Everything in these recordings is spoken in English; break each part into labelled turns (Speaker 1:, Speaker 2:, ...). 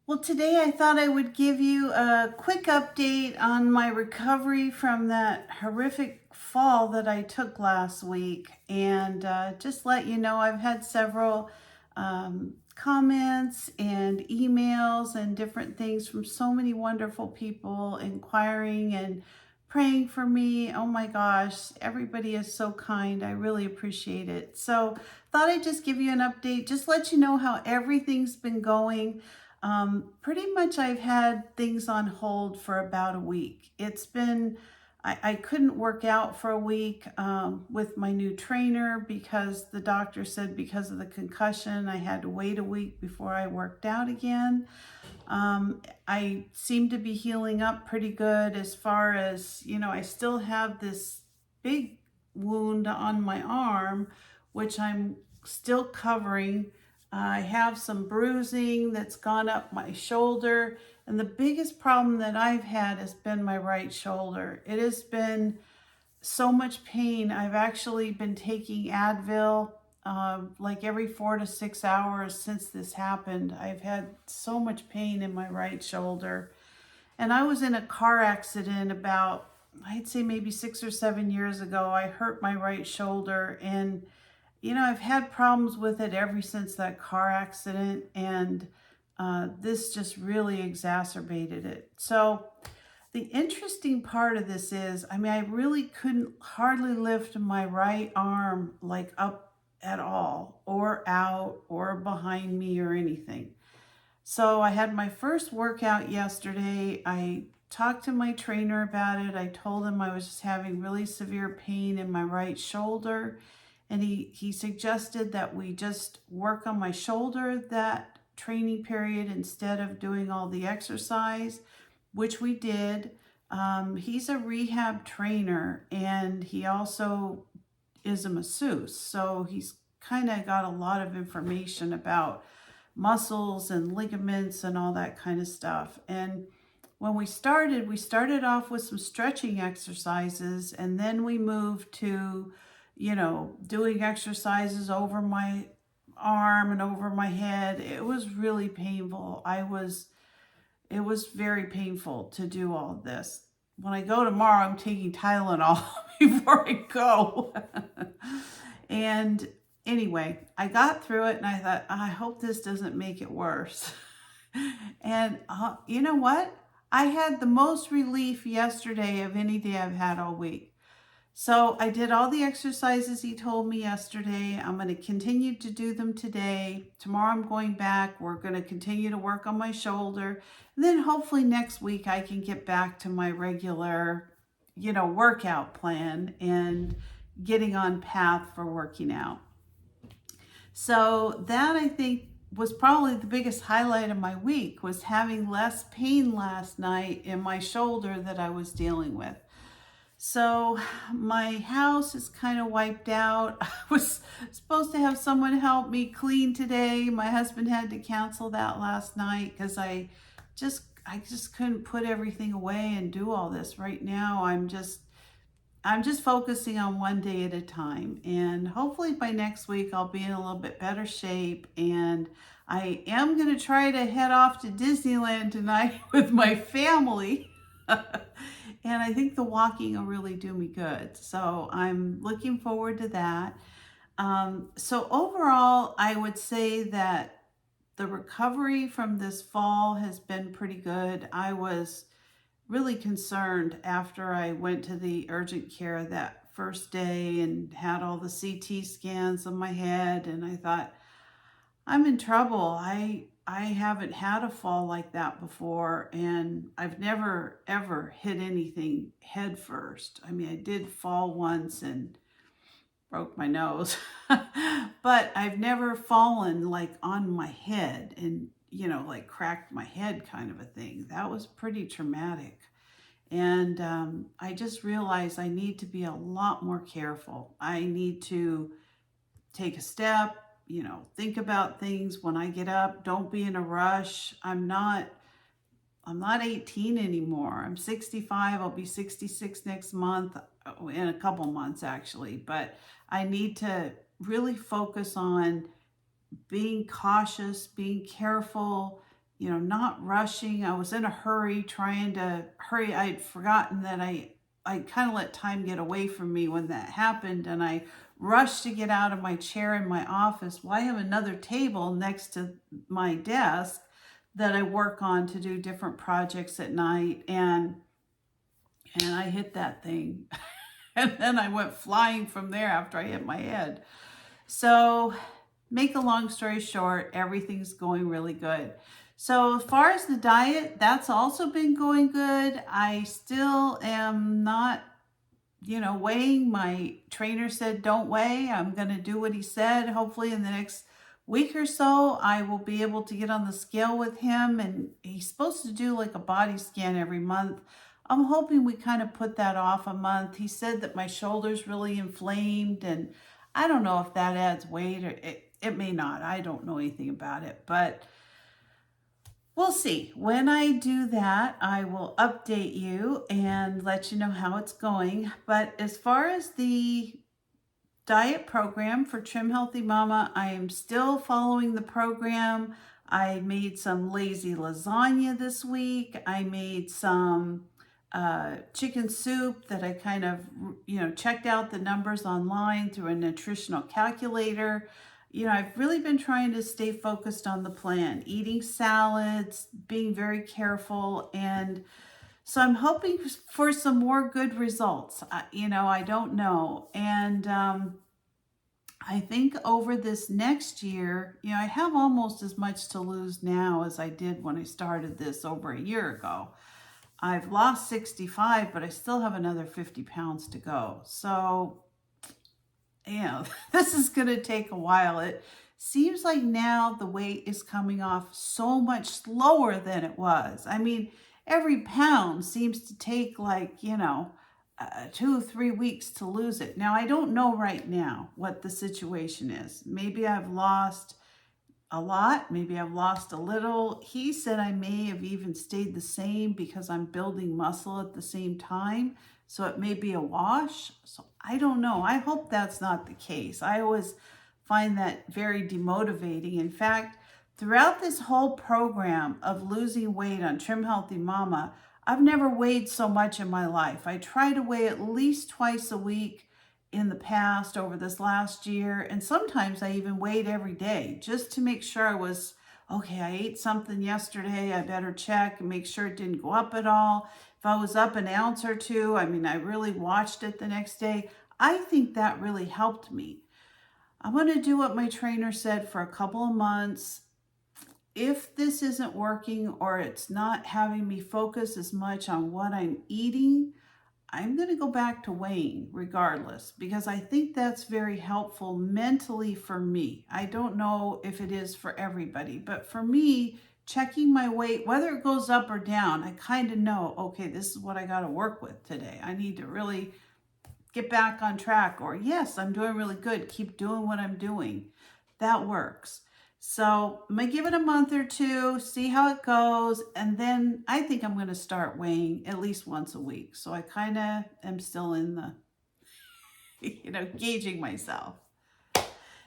Speaker 1: Well, today I thought I would give you a quick update on my recovery from that horrific fall that I took last week, and just let you know I've had several comments and emails and different things from so many wonderful people inquiring and praying for me. Oh my gosh, everybody is so kind. I really appreciate it. So, thought I'd just give you an update, just let you know how everything's been going. Pretty much I've had things on hold for about a week. I couldn't work out for a week with my new trainer because the doctor said because of the concussion, I had to wait a week before I worked out again. I seem to be healing up pretty good as far as, I still have this big wound on my arm, which I'm still covering. I have some bruising that's gone up my shoulder. And the biggest problem that I've had has been my right shoulder. It has been so much pain. I've actually been taking Advil like every 4 to 6 hours since this happened. I've had so much pain in my right shoulder. And I was in a car accident about, I'd say maybe 6 or 7 years ago. I hurt my right shoulder, and I've had problems with it ever since that car accident, and this just really exacerbated it. So the interesting part of this is, I really couldn't hardly lift my right arm like up at all, or out, or behind me, or anything. So I had my first workout yesterday. I talked to my trainer about it. I told him I was just having really severe pain in my right shoulder. And he suggested that we just work on my shoulder that training period instead of doing all the exercise, which we did. He's a rehab trainer, and he also is a masseuse. So he's kind of got a lot of information about muscles and ligaments and all that kind of stuff. And when we started off with some stretching exercises, and then we moved to, doing exercises over my arm and over my head. It was really painful. It was very painful to do all this. When I go tomorrow, I'm taking Tylenol before I go. And anyway, I got through it, and I thought, I hope this doesn't make it worse. And you know what? I had the most relief yesterday of any day I've had all week. So I did all the exercises he told me yesterday. I'm going to continue to do them today. Tomorrow I'm going back. We're going to continue to work on my shoulder. And then hopefully next week I can get back to my regular, workout plan and getting on path for working out. So that, I think, was probably the biggest highlight of my week, was having less pain last night in my shoulder that I was dealing with. So my house is kind of wiped out. I was supposed to have someone help me clean today. My husband had to cancel that last night because I just couldn't put everything away and do all this. Right now I'm just focusing on one day at a time, and hopefully by next week I'll be in a little bit better shape. And I am going to try to head off to Disneyland tonight with my family. And I think the walking will really do me good. So I'm looking forward to that. So overall, I would say that the recovery from this fall has been pretty good. I was really concerned after I went to the urgent care that first day and had all the CT scans of my head, and I thought, I'm in trouble. I haven't had a fall like that before, and I've never ever hit anything head first. I did fall once and broke my nose, but I've never fallen like on my head and, like cracked my head kind of a thing. That was pretty traumatic. And I just realized I need to be a lot more careful. I need to take a step, think about things when I get up. Don't be in a rush. I'm not 18 anymore. I'm 65. I'll be 66 next month, in a couple months actually. But I need to really focus on being cautious, being careful, not rushing. I was in a hurry, trying to hurry. I'd forgotten that I kind of let time get away from me when that happened, and I rushed to get out of my chair in my office. Well, I have another table next to my desk that I work on to do different projects at night, and I hit that thing. And then I went flying from there after I hit my head. So, make a long story short, everything's going really good. So, as far as the diet, that's also been going good. I still am not, weighing. My trainer said don't weigh. I'm going to do what he said. Hopefully, in the next week or so, I will be able to get on the scale with him. And he's supposed to do like a body scan every month. I'm hoping we kind of put that off a month. He said that my shoulder's really inflamed, and I don't know if that adds weight, or it may not. I don't know anything about it, but we'll see. When I do that, I will update you and let you know how it's going. But as far as the diet program for Trim Healthy Mama, I am still following the program. I made some lazy lasagna this week. I made some chicken soup that I kind of, checked out the numbers online through a nutritional calculator. I've really been trying to stay focused on the plan, eating salads, being very careful, and so I'm hoping for some more good results. I don't know. And I think over this next year, I have almost as much to lose now as I did when I started this over a year ago. I've lost 65, but I still have another 50 pounds to go. So, this is going to take a while. It seems like now the weight is coming off so much slower than it was. I mean, every pound seems to take like, 2 or 3 weeks to lose it. Now, I don't know right now what the situation is. Maybe I've lost a lot. Maybe I've lost a little. He said I may have even stayed the same because I'm building muscle at the same time. So it may be a wash. So I don't know. I hope that's not the case. I always find that very demotivating. In fact, throughout this whole program of losing weight on Trim Healthy Mama, I've never weighed so much in my life. I try to weigh at least twice a week in the past over this last year, and sometimes I even weighed every day just to make sure I was okay. I ate something yesterday, I better check and make sure it didn't go up at all. If I was up an ounce or two, I really watched it the next day. I think that really helped me. I'm going to do what my trainer said for a couple of months. If this isn't working or it's not having me focus as much on what I'm eating, I'm going to go back to weighing regardless, because I think that's very helpful mentally for me. I don't know if it is for everybody, but for me, checking my weight, whether it goes up or down, I kind of know, okay, this is what I got to work with today. I need to really get back on track, or yes, I'm doing really good. Keep doing what I'm doing. That works. So I'm going to give it a month or two, see how it goes. And then I think I'm going to start weighing at least once a week. So I kind of am still in the, gauging myself.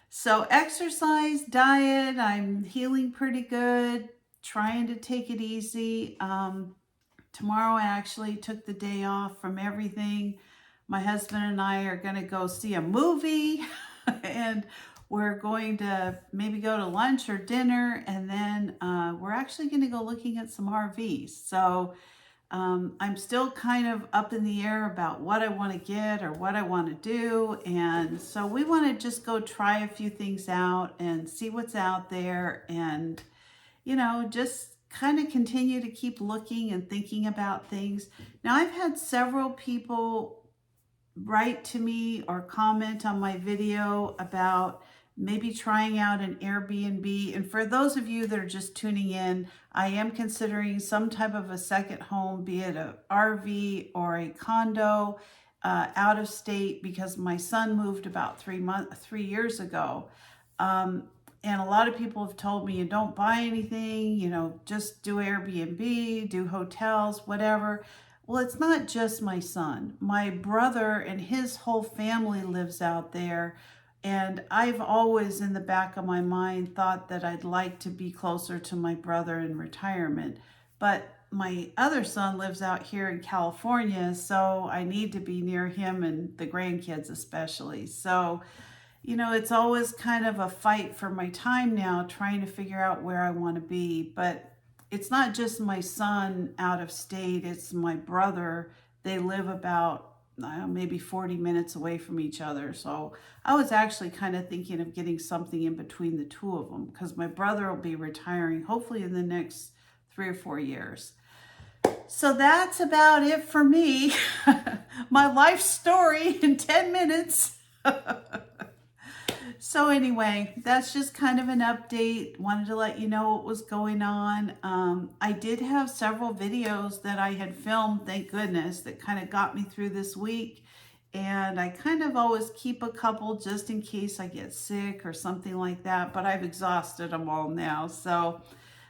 Speaker 1: So exercise, diet, I'm healing pretty good, trying to take it easy. Tomorrow I actually took the day off from everything. My husband and I are going to go see a movie and we're going to maybe go to lunch or dinner, and then we're actually going to go looking at some RVs. So I'm still kind of up in the air about what I want to get or what I want to do. And so we want to just go try a few things out and see what's out there, and, just kind of continue to keep looking and thinking about things. Now, I've had several people write to me or comment on my video about maybe trying out an Airbnb. And for those of you that are just tuning in, I am considering some type of a second home, be it an RV or a condo out of state, because my son moved about 3 years ago. And a lot of people have told me, you don't buy anything, just do Airbnb, do hotels, whatever. Well, it's not just my son. My brother and his whole family lives out there. And I've always in the back of my mind thought that I'd like to be closer to my brother in retirement. But my other son lives out here in California, so I need to be near him and the grandkids especially. So, it's always kind of a fight for my time now, trying to figure out where I want to be. But it's not just my son out of state, it's my brother. They live about maybe 40 minutes away from each other. So I was actually kind of thinking of getting something in between the two of them because my brother will be retiring hopefully in the next 3 or 4 years. So that's about it for me. My life story in 10 minutes. So anyway, that's just kind of an update. Wanted to let you know what was going on. I did have several videos that I had filmed, thank goodness, that kind of got me through this week. And I kind of always keep a couple just in case I get sick or something like that, but I've exhausted them all now. So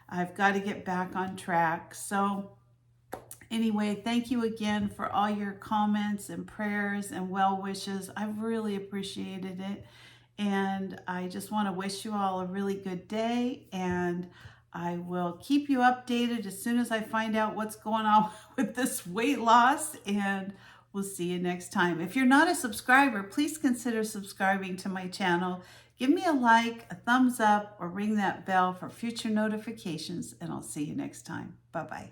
Speaker 1: I've got to get back on track. So anyway, thank you again for all your comments and prayers and well wishes. I've really appreciated it. And I just want to wish you all a really good day. And I will keep you updated as soon as I find out what's going on with this weight loss. And we'll see you next time. If you're not a subscriber, please consider subscribing to my channel. Give me a like, a thumbs up, or ring that bell for future notifications. And I'll see you next time. Bye-bye.